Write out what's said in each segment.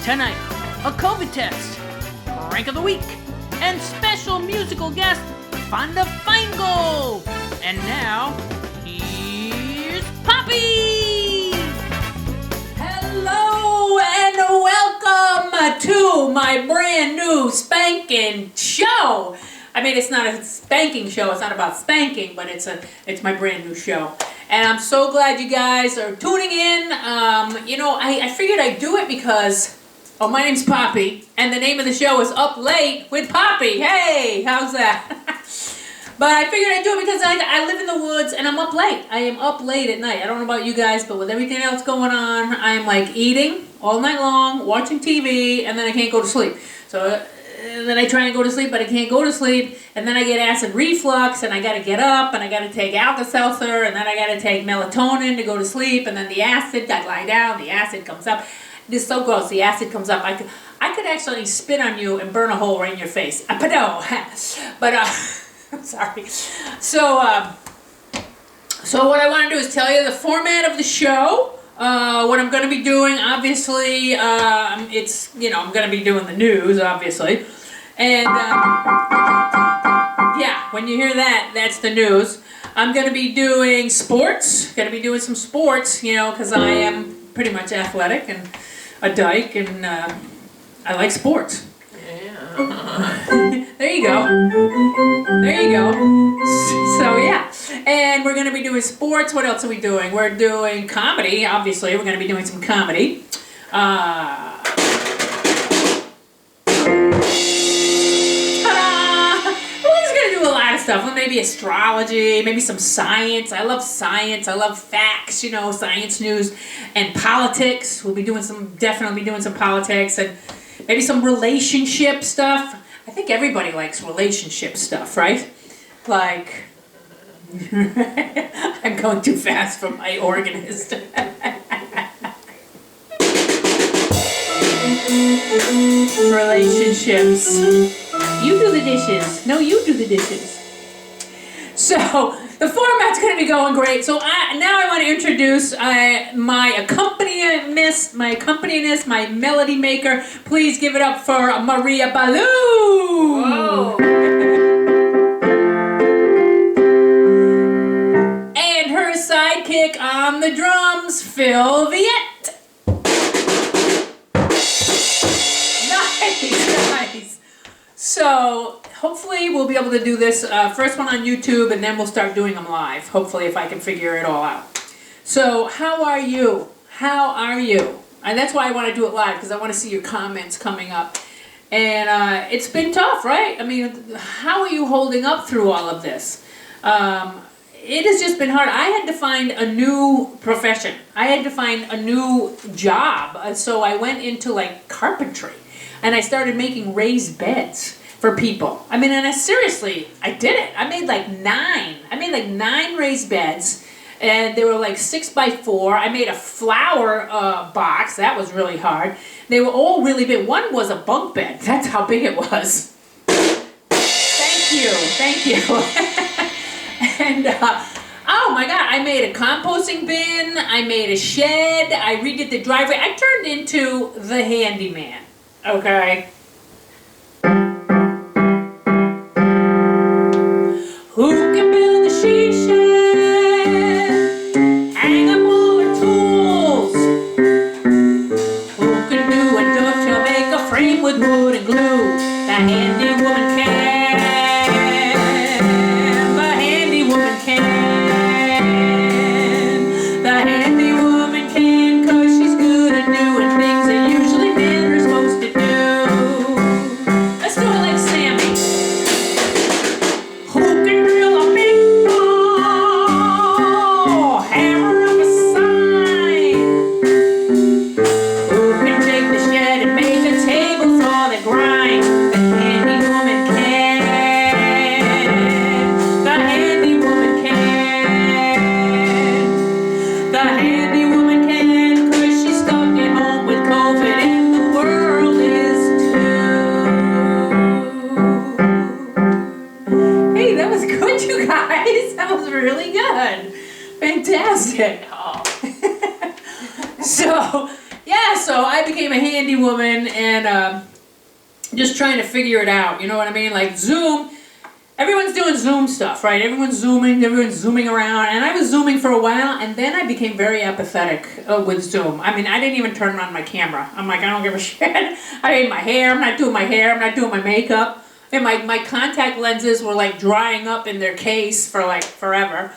Tonight, a COVID test, prank of the week, and special musical guest, Fonda Feingold. And now, here's Poppy! Hello and welcome to my brand new spanking show. I mean, it's not a spanking show, it's not about spanking, but it's my brand new show. And I'm so glad you guys are tuning in. I figured I'd do it because, my name's Poppy, and the name of the show is Up Late with Poppy. Hey, how's that? But I figured I'd do it because I live in the woods and I'm up late. I am up late at night. I don't know about you guys, but with everything else going on, I'm like eating all night long, watching TV, and then I can't go to sleep. So then I try and go to sleep, but I can't go to sleep, and then I get acid reflux, and I gotta get up, and I gotta take Alka-Seltzer, and then I gotta take melatonin to go to sleep, and then the acid, I lie down, the acid comes up. This is so gross, the acid comes up. I could actually spit on you and burn a hole right in your face. But I'm sorry. So what I want to do is tell you the format of the show. What I'm going to be doing, obviously, I'm going to be doing the news, obviously. And, when you hear that, that's the news. I'm going to be doing sports. Going to be doing some sports, because I am pretty much athletic and a dyke, and I like sports. There you go. There you go. So yeah, and we're going to be doing sports. What else are we doing? We're doing comedy, obviously. We're going to be doing some comedy. Ta-da! We're just going to do a lot of stuff. Maybe astrology, maybe some science. I love science. I love facts, science news and politics. We'll be doing definitely doing some politics and maybe some relationship stuff. I think everybody likes relationship stuff, right? Like, I'm going too fast for my organist. Relationships. You do the dishes. No, you do the dishes. So, the format's going to be going great. So now I want to introduce my accompanist, my melody maker. Please give it up for Maria Baloo. Whoa. And her sidekick on the drums, Phil Viette. Nice. So, hopefully we'll be able to do this first one on YouTube, and then we'll start doing them live, hopefully, if I can figure it all out. So, how are you? How are you? And that's why I want to do it live, because I want to see your comments coming up. And it's been tough, right? I mean, how are you holding up through all of this? It has just been hard. I had to find a new profession. I had to find a new job. So I went into like carpentry, and I started making raised beds for people. I mean, and I did it. I made like 9 raised beds, and they were like 6x4. I made a flower box. That was really hard. They were all really big. One was a bunk bed. That's how big it was. Thank you. And, oh my God, I made a composting bin. I made a shed. I redid the driveway. I turned into the handyman. Okay? Who can build a she shed? Hang up all her tools. Who can do a dovetail, make a frame with wood and glue? The handy woman can. The handy woman can. The handy woman can, 'cause she's good at doing things that usually men are supposed to do. Let's do it like Sammy. Who can drill a big ball, hammer up a sign? Who can take the shed and make a table for the grind? The handy woman can. The handy woman can. The handy woman can, 'cause she's stuck at home with COVID, and the world is too. Hey, that was good, you guys. That was really good. Fantastic. So, yeah, yeah, so I became a handy woman and just trying to figure it out. You know what I mean? Like Zoom. Everyone's doing Zoom stuff, right? Everyone's zooming around, and I was zooming for a while, and then I became very apathetic with Zoom. I mean, I didn't even turn on my camera. I'm like, I don't give a shit. I made my hair, I'm not doing my hair, I'm not doing my makeup. And my contact lenses were like drying up in their case for like forever.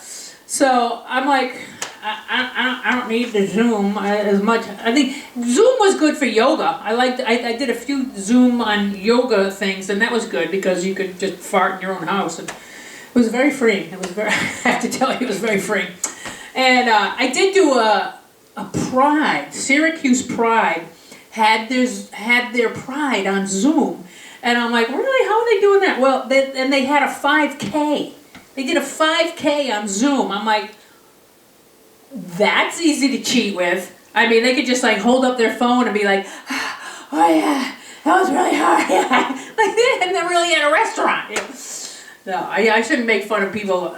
So I'm like, I don't need the Zoom as much. I think Zoom was good for yoga. I did a few Zoom on yoga things, and that was good because you could just fart in your own house, and it was very freeing. It was very, I have to tell you, it was very freeing. And I did do a Pride. Syracuse Pride had their Pride on Zoom, and I'm like, really? How are they doing that? Well, they had a 5K. They did a 5K on Zoom. I'm like, that's easy to cheat with. I mean, they could just like hold up their phone and be like, oh yeah, that was really hard. Yeah. Like that, and they're really at a restaurant. Yeah. No, I shouldn't make fun of people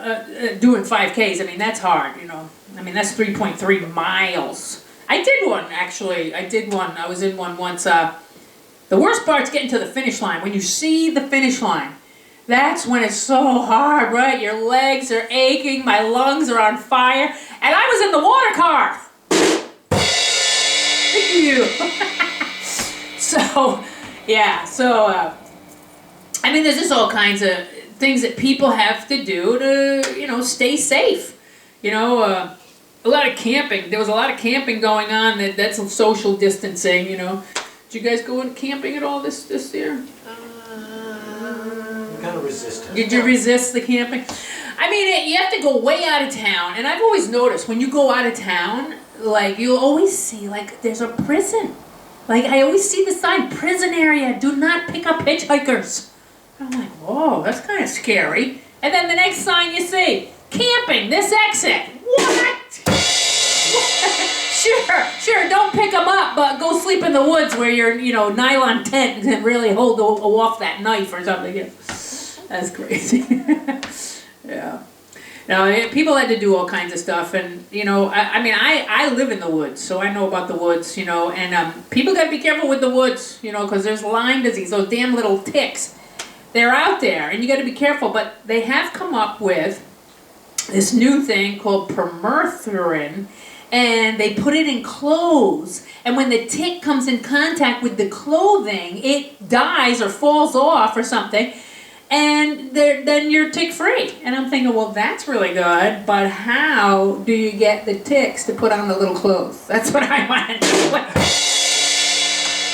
doing 5Ks. I mean, that's hard, you know. I mean, that's 3.3 miles. I did one, actually. I was in one once. The worst part's getting to the finish line. When you see the finish line, that's when it's so hard, right? Your legs are aching, my lungs are on fire, and I was in the water car. Thank you. So, yeah, I mean, there's just all kinds of things that people have to do to, you know, stay safe. You know, a lot of camping. There was a lot of camping going on. That's social distancing, you know. Did you guys go in camping at all this year? Kind of resistant. Did you resist the camping? I mean, you have to go way out of town, and I've always noticed when you go out of town, like you'll always see like there's a prison. Like I always see the sign, prison area, do not pick up hitchhikers. I'm like, whoa, that's kind of scary. And then the next sign you see, camping, this exit. What? Sure, don't pick them up, but go sleep in the woods where your, you know, nylon tent can really hold off that knife or something. Yeah. That's crazy. Yeah. Now, people had to do all kinds of stuff, and, you know, I mean, I live in the woods, so I know about the woods, you know, and people got to be careful with the woods, you know, because there's Lyme disease, those damn little ticks. They're out there, and you got to be careful, but they have come up with this new thing called permethrin, and they put it in clothes, and when the tick comes in contact with the clothing, it dies or falls off or something, and then you're tick-free. And I'm thinking, well, that's really good, but how do you get the ticks to put on the little clothes? That's what I want to know.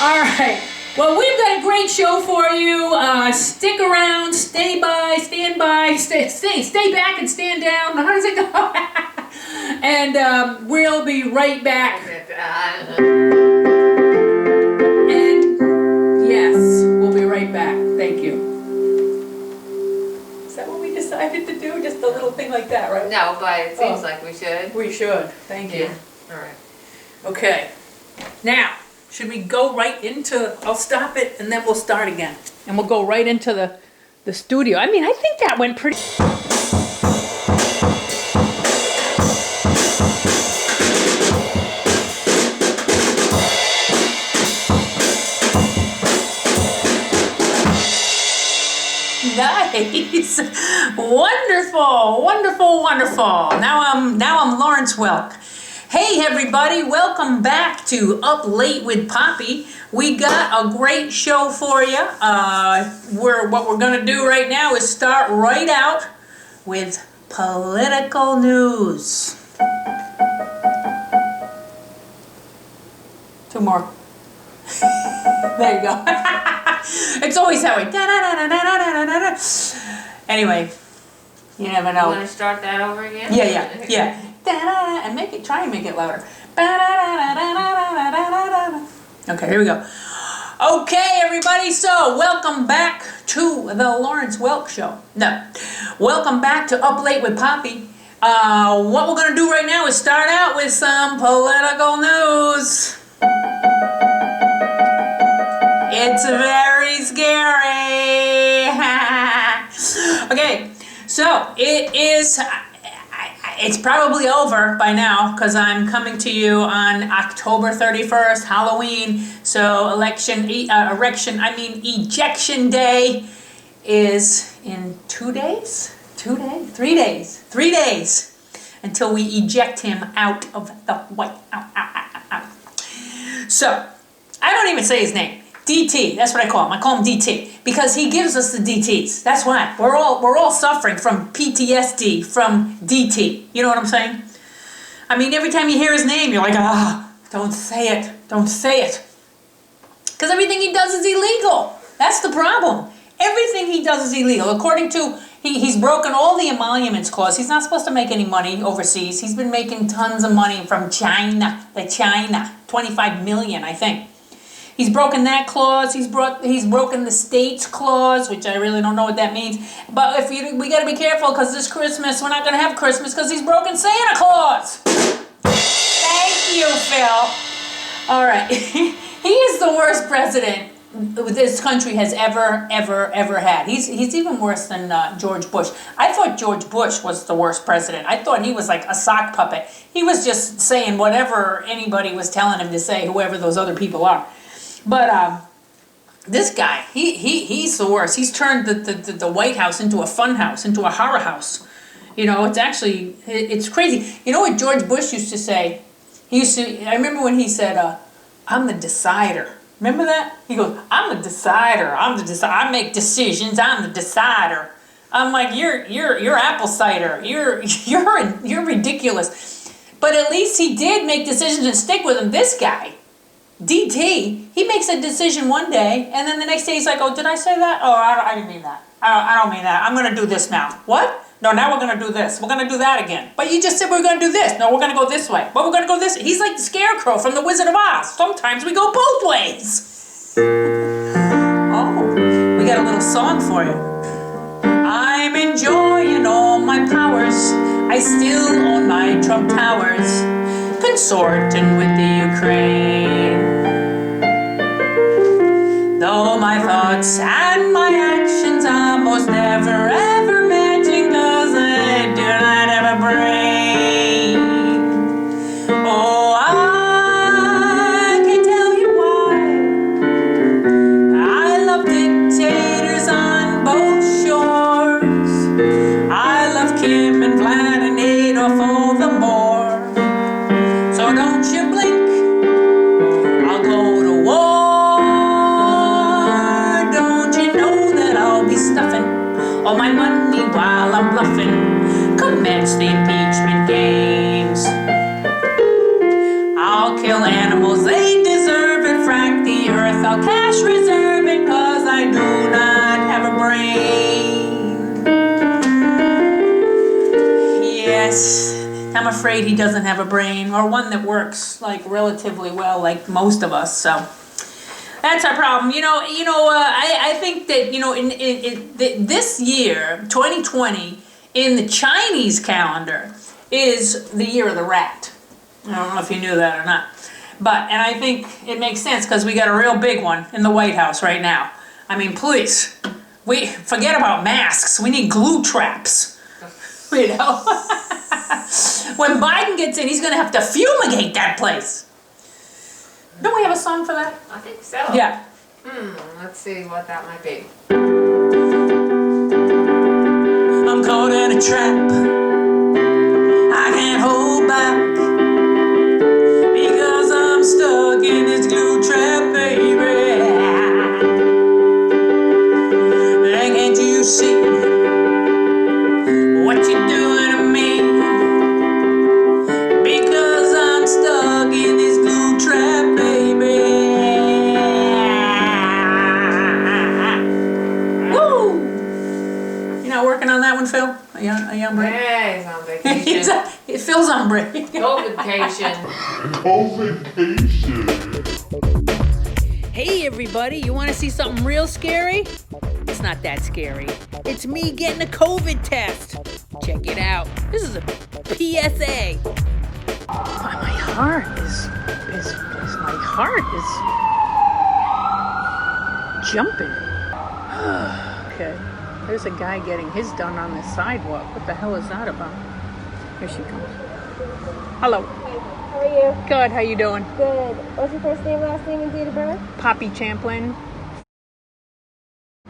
All right. Well, we've got a great show for you. Stick around, stand by, stay back and stand down. How does it go? And we'll be right back. And yes, we'll be right back. Thank you. Is that what we decided to do? Just a little thing like that, right? No, but it seems like we should. We should. Thank you. All right. Okay. Now, should we go right into, I'll stop it and then we'll start again. And we'll go right into the studio. I mean, I think that went pretty... Nice. Wonderful, wonderful, wonderful. Now I'm Lawrence Welk. Hey everybody, welcome back to Up Late with Poppy. We got a great show for you. What we're gonna do right now is start right out with political news. Two more. There you go. It's always that way. Anyway, you never know. You want to start that over again? Yeah. And try and make it louder. Okay, here we go. Okay, everybody, so welcome back to the Lawrence Welk Show. No, welcome back to Up Late with Poppy. What we're going to do right now is start out with some political news. It's very scary. Okay, so it is... It's probably over by now because I'm coming to you on October 31st, Halloween. So ejection day is in 2 days? 2 days? 3 days. 3 days until we eject him out of the White House. So, I don't even say his name. DT, that's what I call him. I call him DT because he gives us the DTs. That's why. We're all suffering from PTSD from DT. You know what I'm saying? I mean, every time you hear his name, you're like, don't say it. Don't say it. Because everything he does is illegal. That's the problem. Everything he does is illegal. According to, he's broken all the emoluments clause. He's not supposed to make any money overseas. He's been making tons of money from China. 25 million, I think. He's broken that clause. He's broken the states clause, which I really don't know what that means. But we got to be careful because this Christmas we're not going to have Christmas because he's broken Santa Claus. Thank you, Phil. All right, he is the worst president this country has ever had. He's even worse than George Bush. I thought George Bush was the worst president. I thought he was like a sock puppet. He was just saying whatever anybody was telling him to say, whoever those other people are. But this guy, he's the worst. He's turned the White House into a fun house, into a horror house. You know, it's crazy. You know what George Bush used to say? I remember when he said, I'm the decider. Remember that? He goes, I'm the decider. I make decisions. I'm the decider. I'm like, you're apple cider. You're ridiculous. But at least he did make decisions and stick with them. This guy, DT, he makes a decision one day, and then the next day he's like, oh, did I say that? Oh, I didn't mean that. I don't mean that. I'm going to do this now. What? No, now we're going to do this. We're going to do that again. But you just said we're going to do this. No, we're going to go this way. But we're going to go this way. He's like the Scarecrow from The Wizard of Oz. Sometimes we go both ways. Oh, we got a little song for you. I'm enjoying all my powers. I still own my Trump towers. Consorting with the Ukraine. Though my thoughts and my actions almost never ever matching, 'cause I do not have a brain. Oh, I can tell you why. I love dictators on both shores. I love Kim and Vlad and Adolf all the more. So don't you blink, I'll go to war. Don't you know that I'll be stuffing all my money while I'm bluffing? Commence the impeachment games. I'll kill animals, they deserve it. Frack the earth, I'll cash reserve it, 'cause I do not have a brain. Yes, I'm afraid he doesn't have a brain, or one that works like relatively well, like most of us. So that's our problem. I think that this year, 2020, in the Chinese calendar, is the year of the rat. I don't know if you knew that or not, and I think it makes sense because we got a real big one in the White House right now. I mean, please, we forget about masks. We need glue traps. You know. When Biden gets in, he's going to have to fumigate that place. Don't we have a song for that? I think so. Yeah. Let's see what that might be. I'm caught in a trap. I can't hold back because I'm stuck in this glue trap, baby. And can't you see what you're doing to me? Because I'm stuck in this glue trap, baby. Woo! You're not working on that one, Phil? A young break? Yeah, he's on vacation. Phil's on break. COVID-cation. COVID-cation. Hey everybody, you want to see something real scary? It's not that scary. It's me getting a COVID test. Check it out. This is a PSA. My heart is jumping. Okay. There's a guy getting his done on the sidewalk. What the hell is that about? Here she comes. Hello. How are you? Good. How you doing? Good. What's your first name, last name, and date of birth? Poppy Champlin.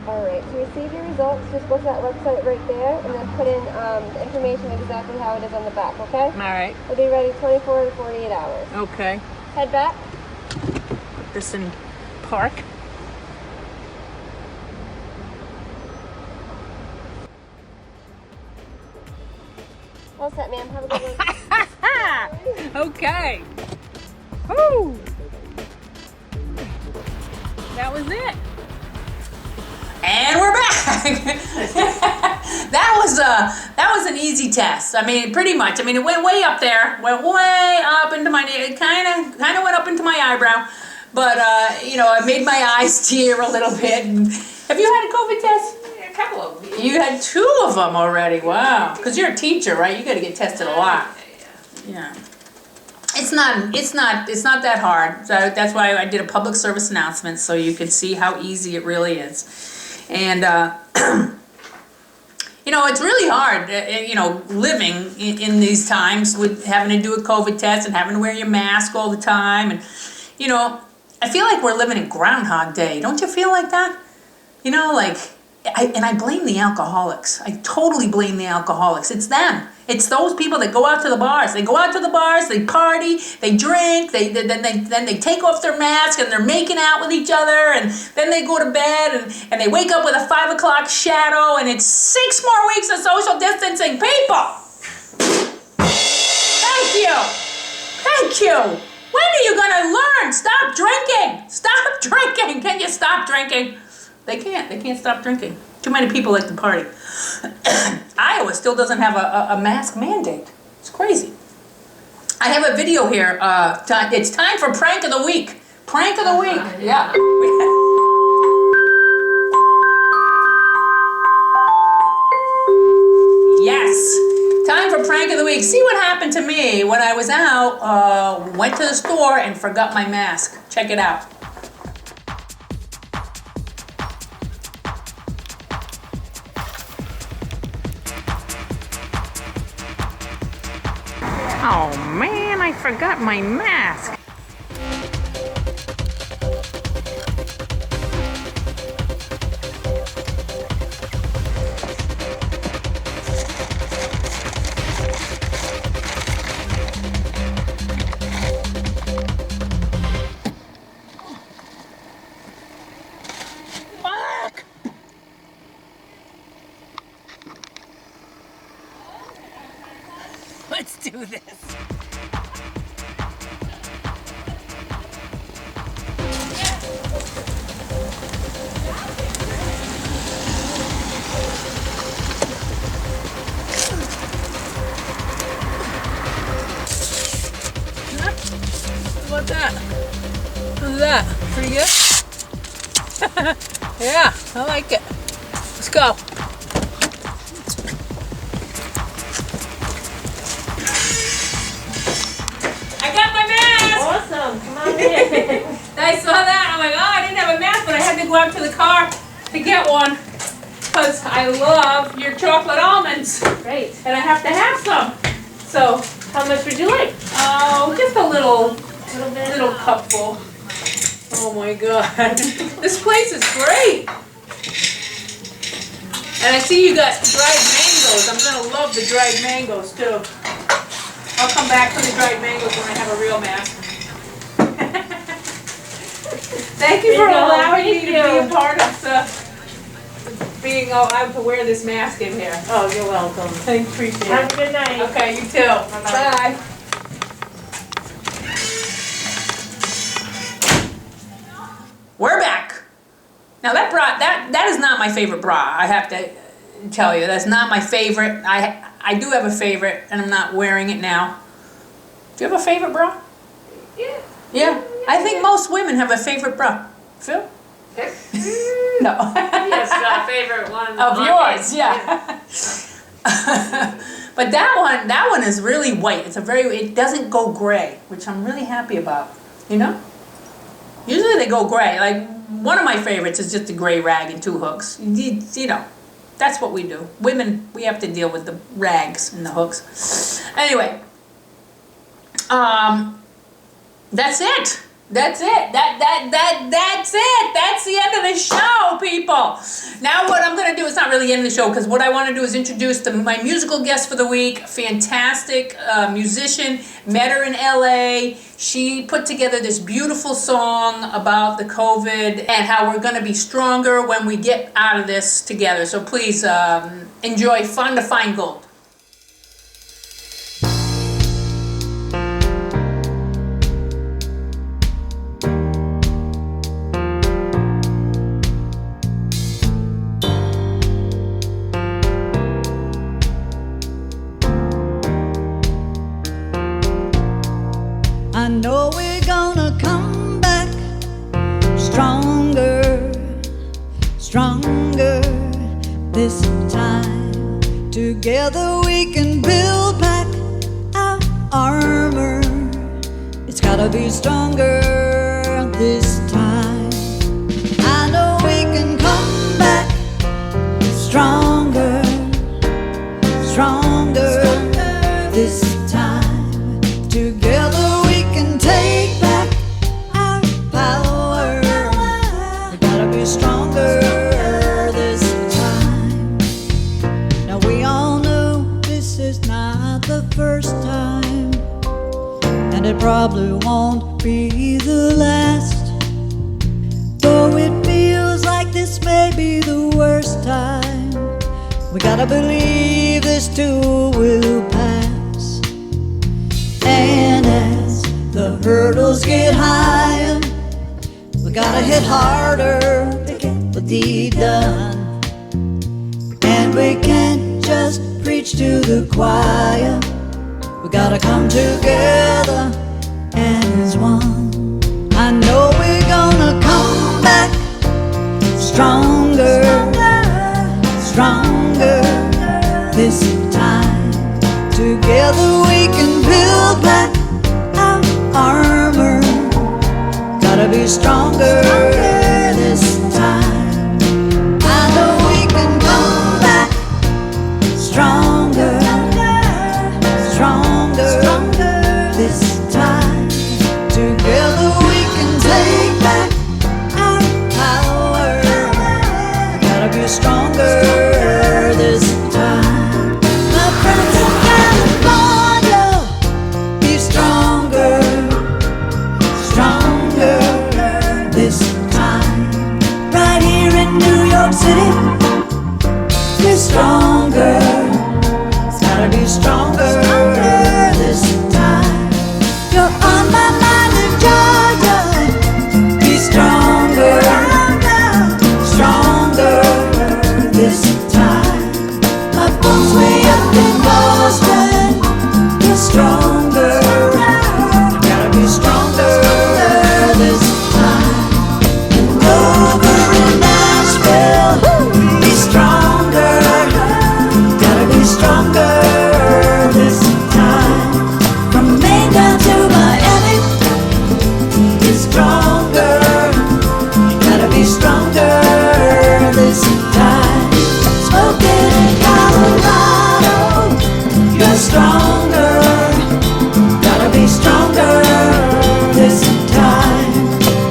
Alright, to receive your results, just go to that website right there and then put in the information exactly how it is on the back, okay? All right. We'll be ready 24 to 48 hours. Okay. Head back. Put this in park. All set, ma'am. Have a good one. Okay. Woo! That was it. And we're back. That was an easy test. I mean, pretty much. I mean, it went way up there. Went way up into my. It kind of went up into my eyebrow, but you know, it made my eyes tear a little bit. And have you had a COVID test? A couple of them. You had 2 of them already. Wow. Because you're a teacher, right? You got to get tested a lot. Yeah. It's not that hard. So that's why I did a public service announcement so you can see how easy it really is. And you know, it's really hard, you know, living in these times with having to do a COVID test and having to wear your mask all the time. And you know, I feel like we're living in Groundhog Day. Don't you feel like that? You know, like, I blame the alcoholics. I totally blame the alcoholics. It's them. It's those people that go out to the bars. They go out to the bars, they party, they drink, then they take off their mask and they're making out with each other, and then they go to bed and they wake up with a 5 o'clock shadow, and it's 6 more weeks of social distancing. People! Thank you! Thank you! When are you gonna learn? Stop drinking! Stop drinking! Can you stop drinking? They can't stop drinking. Too many people like to party. Iowa still doesn't have a mask mandate. It's crazy. I have a video here. It's time for prank of the week. Prank of the week. Yeah. Yes. Time for prank of the week. See what happened to me when I was out, went to the store and forgot my mask. Check it out. Oh man, I forgot my mask. Fuck! Let's do this. What's that? What's that? Pretty good? Yeah, I like it. Let's go. I got my mask! Awesome. Come on in. I saw that. I'm like, oh, I didn't have a mask, but I had to go out to the car to get one because I love your chocolate almonds Great. and I have to have some. So, How much would you like? oh, just a little bit. little cupful. Oh my God, this place is great. And I see you got dried mangoes. I'm gonna love the dried mangoes too. I'll come back for the dried mangoes when I have a real mask. Thank you for There you go. allowing me Thank to you. be a part of being allowed to wear this mask in here. Oh, you're welcome. I appreciate Have it. a good night. Okay, you too. Bye. We're back. Now that bra, that is not my favorite bra. I have to tell you, that's not my favorite. I do have a favorite, and I'm not wearing it now. Do you have a favorite bra? Yeah. Yeah. I think most women have a favorite bra. Phil? No. Yes, a favorite one. Of on yours, it. yeah. But that one is really white. It doesn't go gray, which I'm really happy about. You know? Usually they go gray. Like one of my favorites is just a gray rag and 2 hooks. You know, That's what we do. Women, we have to deal with the rags and the hooks. Anyway, that's it. That's it. That's it. That's the end of the show, people. Now what I'm going to do, it's not really the end of the show, because what I want to do is introduce my musical guest for the week. Fantastic musician. Met her in LA. She put together this beautiful song about the COVID and how we're going to be stronger when we get out of this together. So please enjoy Fun to Find Gold. I know we're gonna come back stronger, stronger this time. Together we can build back our armor. It's gotta be stronger this time. I know we can come back stronger, stronger this time. Together we can take back our power. We gotta be stronger this time. Now we all know this is not the first time, and it probably won't be the last. Though it feels like this may be the worst time, we gotta believe this too will pass. And as the hurdles get higher, we gotta hit harder to get the deed done. And we can't just preach to the choir. We gotta come together as one. I know we're gonna come back stronger, stronger this time. Together we can build back our armor. Gotta be stronger this time. I know we can come back stronger, stronger this time. Together we can take back our power. Gotta be stronger this time. My friends in California, be stronger, stronger this time. Right here in New York City, be stronger. It's gotta be stronger this time. You're on my mind in Georgia, be stronger, stronger this time. My folks way up in Boston, be stronger. Gotta be stronger this time. And over in Nashville, be stronger. Gotta be stronger this time. From Maine down to Miami, be stronger. Gotta be stronger this time. Smoking in Colorado, you're stronger. Gotta be stronger this time.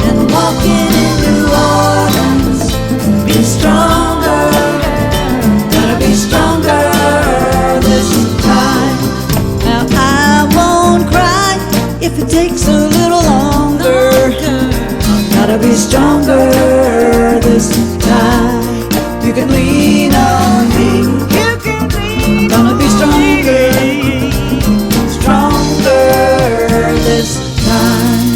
And walking in New Orleans, be stronger. Gotta be stronger this time. Now I won't cry if it takes a little longer. Gotta be stronger this time. You can lean on me. Gonna be stronger, stronger this time.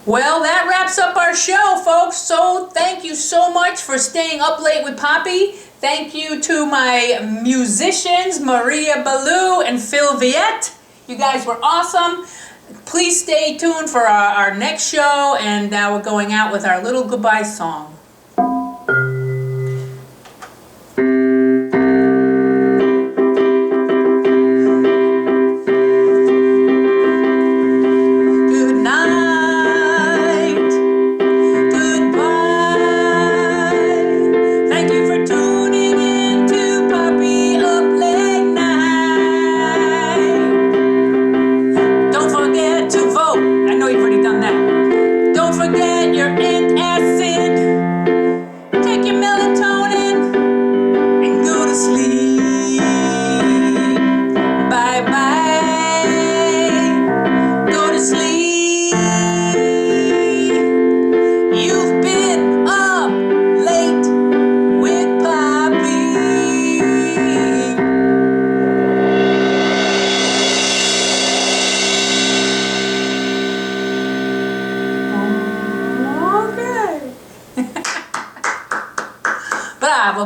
Well, that wraps up our show, folks. So thank you so much for staying up late with Poppy. Thank you to my musicians, Maria Ballou and Phil Viette. You guys were awesome. Please stay tuned for our next show. And now we're going out with our little goodbye song.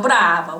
bravo, bravo.